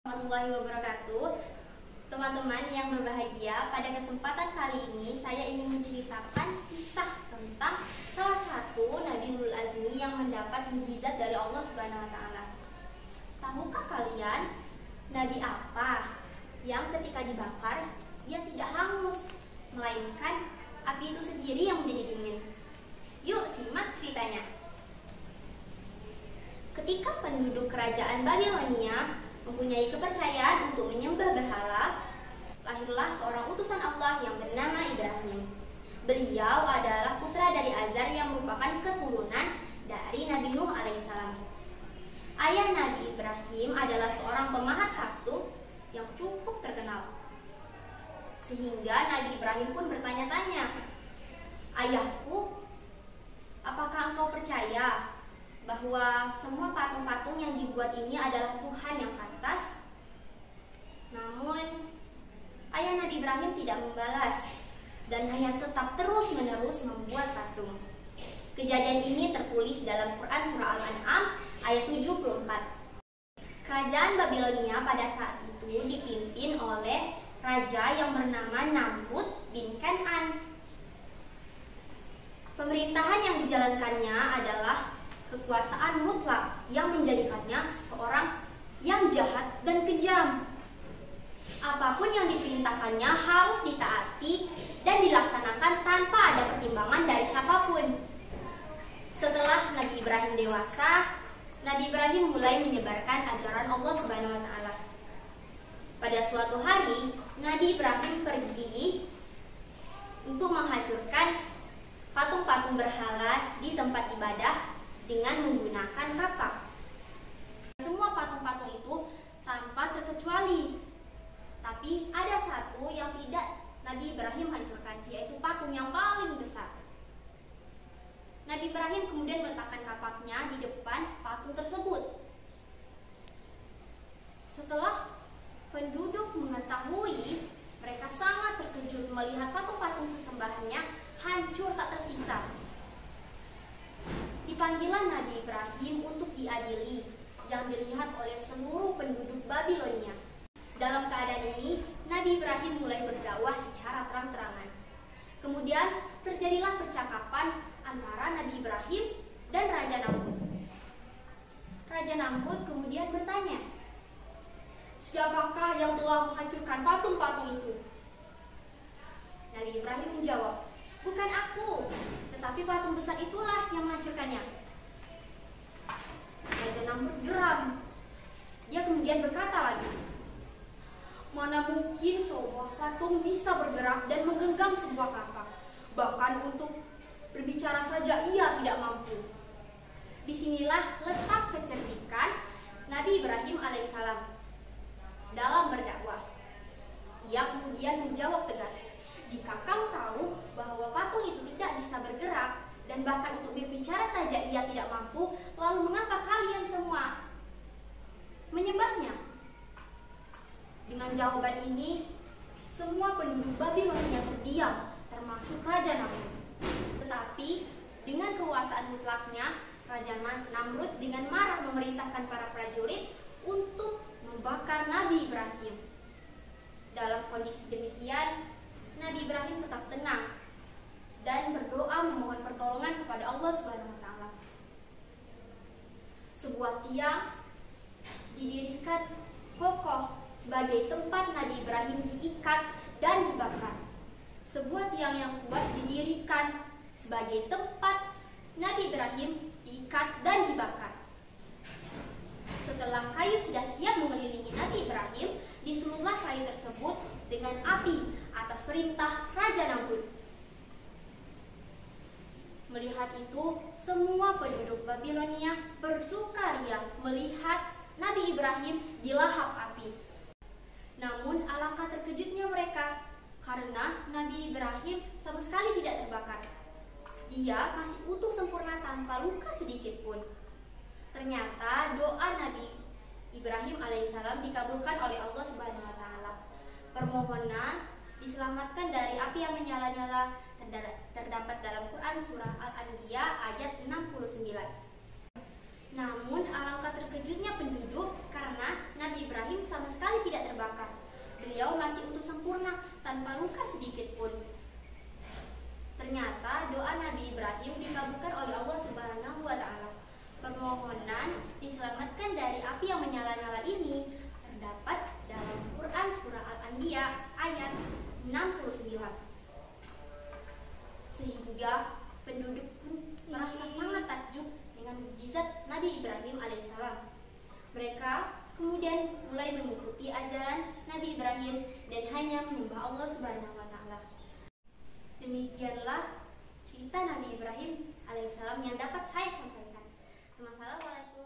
Warahmatullahi wabarakatuh. Teman-teman yang berbahagia, pada kesempatan kali ini saya ingin menceritakan kisah tentang salah satu Nabi Ulul Azmi yang mendapat mukjizat dari Allah Subhanahu wa taala. Tahukah kalian nabi apa yang ketika dibakar ia tidak hangus, melainkan api itu sendiri yang menjadi dingin? Yuk simak ceritanya. Ketika penduduk kerajaan Babilonia mempunyai kepercayaan untuk menyembah berhala, lahirlah seorang utusan Allah yang bernama Ibrahim. Beliau adalah putra dari Azar yang merupakan keturunan dari Nabi Nuh alaihissalam. Ayah Nabi Ibrahim adalah seorang pemahat patung yang cukup terkenal. Sehingga Nabi Ibrahim pun bertanya-tanya, "Ayahku, apakah engkau percaya bahwa semua patung-patung yang dibuat ini adalah Tuhan yang pantas?" Namun ayah Nabi Ibrahim tidak membalas dan hanya tetap terus-menerus membuat patung. Kejadian ini tertulis dalam Quran Surah Al-An'am ayat 74. Kerajaan Babilonia pada saat itu dipimpin oleh raja yang bernama Namrud bin Kan'an. Pemerintahan yang dijalankannya adalah kekuasaan mutlak yang menjadikannya seorang yang jahat dan kejam. Apapun yang diperintahkannya harus ditaati dan dilaksanakan tanpa ada pertimbangan dari siapapun. Setelah Nabi Ibrahim dewasa, Nabi Ibrahim mulai menyebarkan ajaran Allah Subhanahu wa taala. Pada suatu hari, Nabi Ibrahim pergi untuk menghancurkan patung-patung berhala di tempat ibadah dengan menggunakan kapak. Semua patung-patung itu tanpa terkecuali. Tapi ada satu yang tidak Nabi Ibrahim hancurkan, yaitu patung yang paling besar. Nabi Ibrahim kemudian meletakkan kapaknya di depan patung tersebut. Setelah penduduk mengetahui, mereka sangat terkejut melihat patung-patung sesembahannya hancur tak tersisa. Dipanggilan Nabi Ibrahim untuk diadili yang dilihat oleh seluruh penduduk Babilonia. Dalam keadaan ini, Nabi Ibrahim mulai berdakwah secara terang-terangan. Kemudian terjadilah percakapan antara Nabi Ibrahim dan Raja Namrud. Raja Namrud kemudian bertanya, "Siapakah yang telah menghancurkan patung-patung itu?" Nabi Ibrahim menjawab, "Bukan aku, tetapi patung besar itulah yang menghancurkannya." Raja Namrud geram. Dia kemudian berkata lagi, "Mana mungkin sebuah patung bisa bergerak dan menggenggam sebuah kapak? Bahkan untuk berbicara saja ia tidak mampu." Disinilah letak kecerdikan Nabi Ibrahim alaihissalam dalam berdakwah. Ia kemudian menjawab tegas, "Jika kamu tahu bahwa patung itu tidak bisa bergerak dan bahkan untuk berbicara saja ia tidak mampu, lalu mengapa kalian semua menyembahnya?" Dengan jawaban ini, semua penduduk Babilonia terdiam, termasuk Raja Namrud. Tetapi dengan kekuasaan mutlaknya, Raja Namrud dengan marah memerintahkan para prajurit untuk membakar Nabi Ibrahim. Dalam kondisi demikian, Nabi Ibrahim tetap tenang dan berdoa memohon pertolongan kepada Allah Subhanahu wa taala. Sebuah tiang didirikan kokoh sebagai tempat Nabi Ibrahim diikat dan dibakar. Sebuah tiang yang kuat didirikan sebagai tempat Nabi Ibrahim diikat dan dibakar. Setelah kayu sudah siap mengelilingi Nabi Ibrahim, disulutlah kayu tersebut dengan api atas perintah Raja Namrud. Melihat itu, semua penduduk Babilonia bersukaria melihat Nabi Ibrahim dilahap api. Namun alangkah terkejutnya mereka karena Nabi Ibrahim sama sekali tidak terbakar. Dia masih utuh sempurna tanpa luka sedikit pun. Ternyata doa Nabi Ibrahim alaihissalam dikabulkan oleh Allah Subhanahu wa taala. Permohonan diselamatkan dari api yang menyala-nyala terdapat dalam Quran Surah Al-Anbiya ayat 69. Namun alangkah terkejutnya penduduk karena Nabi Ibrahim sama sekali tidak terbakar. Beliau masih utuh sempurna tanpa luka sedikit pun. Ternyata doa Nabi Ibrahim dikabulkan oleh Allah Subhanahu wa Ta'ala. Permohonan diselamatkan dari api yang menyala-nyala ini terdapat dalam Quran Surah Al-Anbiya ayat 69. Sehingga penduduk pun merasa sangat takjub dengan mukjizat Nabi Ibrahim alaihissalam. Mereka kemudian mulai mengikuti ajaran Nabi Ibrahim dan hanya menyembah Allah Subhanahu wa Ta'ala. Demikianlah cerita Nabi Ibrahim alaihissalam yang dapat saya sampaikan. Assalamualaikum.